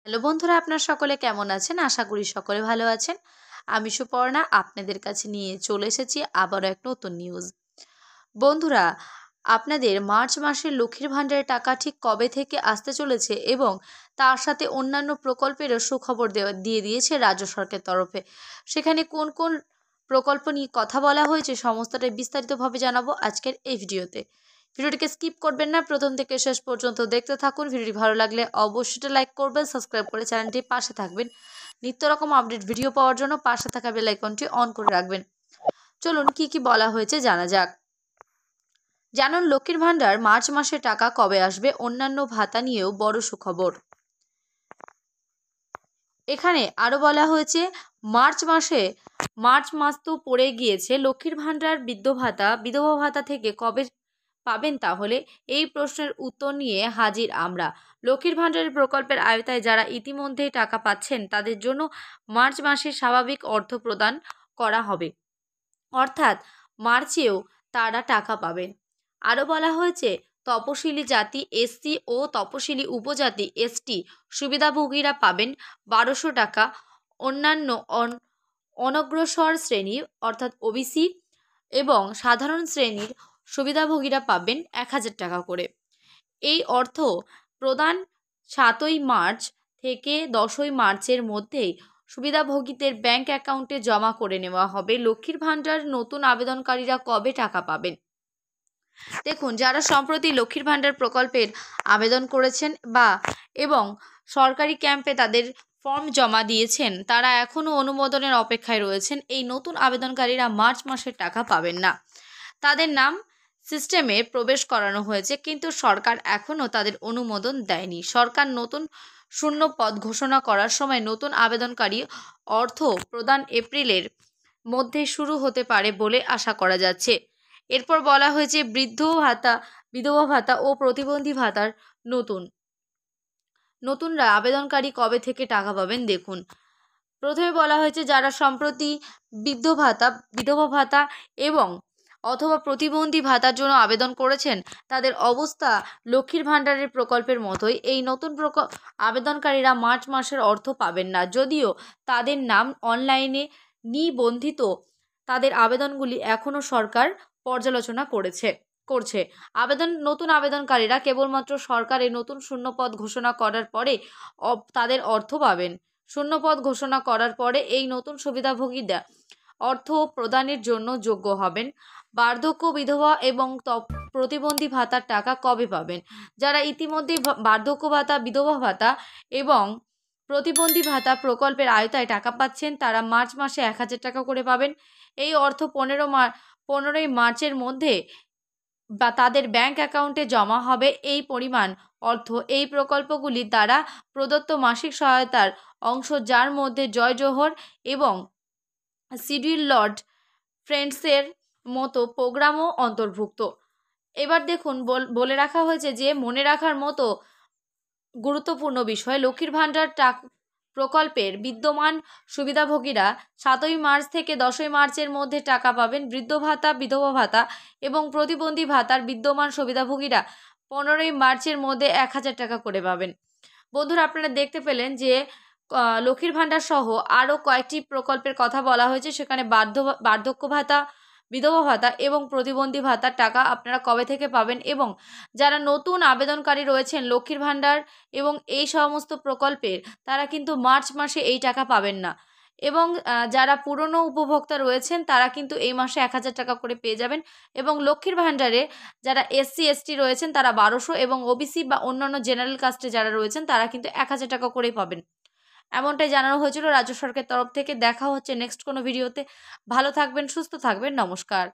Hello বন্ধুরা, আপনারা সকলে কেমন আছেন? আশা করি সকলে ভালো আছেন। আমি সুপর্ণা আপনাদের কাছে নিয়ে চলে এসেছি আবারও এক নতুন নিউজ। বন্ধুরা, আপনাদের মার্চ মাসের লক্ষ্মীর ভাণ্ডারের টাকা ঠিক কবে থেকে আসতে চলেছে এবং তার সাথে অন্যান্য প্রকল্পেরও সুখবর দিয়ে দিয়েছে রাজ্য সরকারের তরফে। সেখানে কোন কোন প্রকল্প নিয়ে কথা বলা হয়েছে সমস্তটাই বিস্তারিতভাবে জানাবো আজকের এই ভিডিওতে। ভিডিওটিকে স্কিপ করবেন না, প্রথম থেকে শেষ পর্যন্ত দেখতে থাকুন। ভিডিওটি ভালো লাগলে অবশ্যই লাইক করবেন, সাবস্ক্রাইব করে চ্যানেলটির পাশে থাকবেন। নিত্য রকম আপডেট ভিডিও পাওয়ার জন্য পাশে থাকা বেল আইকনটি অন করে রাখবেন। চলুন কি বলা হয়েছে জানা যাক। জানুন লক্ষ্মীর ভাণ্ডার মার্চ মাসে টাকা কবে আসবে, অন্যান্য ভাতা নিয়েও বড় সুখবর। এখানে আরও বলা হয়েছে মার্চ মাস তো পড়ে গিয়েছে, লক্ষ্মীর ভাণ্ডার বিধবা ভাতা থেকে কবে পাবেন তাহলে? এই প্রশ্নের উত্তর নিয়ে হাজির আমরা। লক্ষ্মীর ভাণ্ডারের প্রকল্পের আওতায় যারা ইতিমধ্যেই টাকা পাচ্ছেন তাদের জন্য মার্চ মাসে স্বাভাবিক অর্থ প্রদান করা হবে, অর্থাৎ মার্চেও তারা টাকা পাবেন। আরও বলা হয়েছে তপশিলি জাতি এসসি ও তপশিলি উপজাতি এসটি সুবিধাভোগীরা পাবেন 1200 টাকা। অন্যান্য অনগ্রসর শ্রেণী অর্থাৎ ওবিসি এবং সাধারণ শ্রেণীর সুবিধাভোগীরা পাবেন 1000 টাকা করে। এই অর্থ প্রদান 7ই মার্চ থেকে 10ই মার্চের মধ্যেই সুবিধাভোগীদের ব্যাংক অ্যাকাউন্টে জমা করে নেওয়া হবে। লক্ষ্মীর ভাণ্ডার নতুন আবেদনকারীরা কবে টাকা পাবেন? দেখুন, যারা সম্প্রতি লক্ষ্মীর ভাণ্ডার প্রকল্পের আবেদন করেছেন এবং সরকারি ক্যাম্পে তাদের ফর্ম জমা দিয়েছেন, তারা এখনও অনুমোদনের অপেক্ষায় রয়েছেন। এই নতুন আবেদনকারীরা মার্চ মাসের টাকা পাবেন না। তাদের নাম সিস্টেমে প্রবেশ করানো হয়েছে, কিন্তু সরকার এখনও তাদের অনুমোদন দেয়নি। সরকার নতুন শূন্য পদ ঘোষণা করার সময় নতুন আবেদনকারী অর্থ প্রদান এপ্রিলের মধ্যে শুরু হতে পারে বলে আশা করা যাচ্ছে। এরপর বলা হয়েছে বিধবা ভাতা ও প্রতিবন্ধী ভাতার নতুনরা আবেদনকারী কবে থেকে টাকা পাবেন দেখুন। প্রথমে বলা হয়েছে যারা সম্প্রতি বিধবা ভাতা এবং অথবা প্রতিবন্ধী ভাতার জন্য আবেদন করেছেন তাদের অবস্থা লক্ষ্মীর ভাণ্ডারের প্রকল্পের মতোই। এই নতুন আবেদনকারীরা মার্চ মাসের অর্থ পাবেন না, যদিও তাদের নাম অনলাইনে নিবন্ধিত। তাদের আবেদনগুলি এখনও সরকার পর্যালোচনা করছে। নতুন আবেদনকারীরা কেবলমাত্র সরকারের নতুন শূন্যপদ ঘোষণা করার পরে তাদের অর্থ পাবেন। শূন্যপদ ঘোষণা করার পরে এই নতুন সুবিধাভোগীরা অর্থ প্রদানের জন্য যোগ্য হবেন। বার্ধক্য বিধবা এবং প্রতিবন্ধী ভাতার টাকা কবে পাবেন? যারা ইতিমধ্যেই বার্ধক্য ভাতা, বিধবা ভাতা এবং প্রতিবন্ধী ভাতা প্রকল্পের আওতায় টাকা পাচ্ছেন তারা মার্চ মাসে 1000 টাকা করে পাবেন। এই অর্থ 15ই মার্চের মধ্যে তাদের ব্যাংক অ্যাকাউন্টে জমা হবে। এই পরিমাণ অর্থ এই প্রকল্পগুলির দ্বারা প্রদত্ত মাসিক সহায়তার অংশ, যার মধ্যে জয় জোহর এবং শিডিউল লর্ড ফ্রেন্ডসের মতো প্রোগ্রামও অন্তর্ভুক্ত। এবার দেখুন, বলে রাখা হয়েছে যে মনে রাখার মতো গুরুত্বপূর্ণ বিষয়, লক্ষ্মীর ভাণ্ডার প্রকল্পের বিদ্যমান সুবিধাভোগীরা 7ই মার্চ থেকে 10ই মার্চের মধ্যে টাকা পাবেন। বৃদ্ধ ভাতা, বিধবা ভাতা এবং প্রতিবন্ধী ভাতার বিদ্যমান সুবিধাভোগীরা 15ই মার্চের মধ্যে 1000 টাকা করে পাবেন। বন্ধুরা, আপনারা দেখতে পেলেন যে লক্ষ্মীর ভাণ্ডার সহ আরও কয়েকটি প্রকল্পের কথা বলা হয়েছে। সেখানে বার্ধক্য ভাতা, বিধবা ভাতা এবং প্রতিবন্ধী ভাতার টাকা আপনারা কবে থেকে পাবেন, এবং যারা নতুন আবেদনকারী রয়েছেন লক্ষ্মীর ভাণ্ডার এবং এই সমস্ত প্রকল্পের, তারা কিন্তু মার্চ মাসে এই টাকা পাবেন না। এবং যারা পুরনো উপভোক্তা রয়েছেন তারা কিন্তু এই মাসে 1000 টাকা করে পেয়ে যাবেন। এবং লক্ষ্মীর ভাণ্ডারে যারা এসসি এসটি রয়েছেন তারা 1200, এবং ওবিসি বা অন্যান্য জেনারেল কাস্টে যারা রয়েছেন তারা কিন্তু 1000 টাকা করেই পাবেন। এমনটাই জানানো হয়েছিল রাজ্য সরকারের তরফ থেকে। দেখা হচ্ছে নেক্সট কোনো ভিডিওতে। ভালো থাকবেন, সুস্থ থাকবেন, নমস্কার।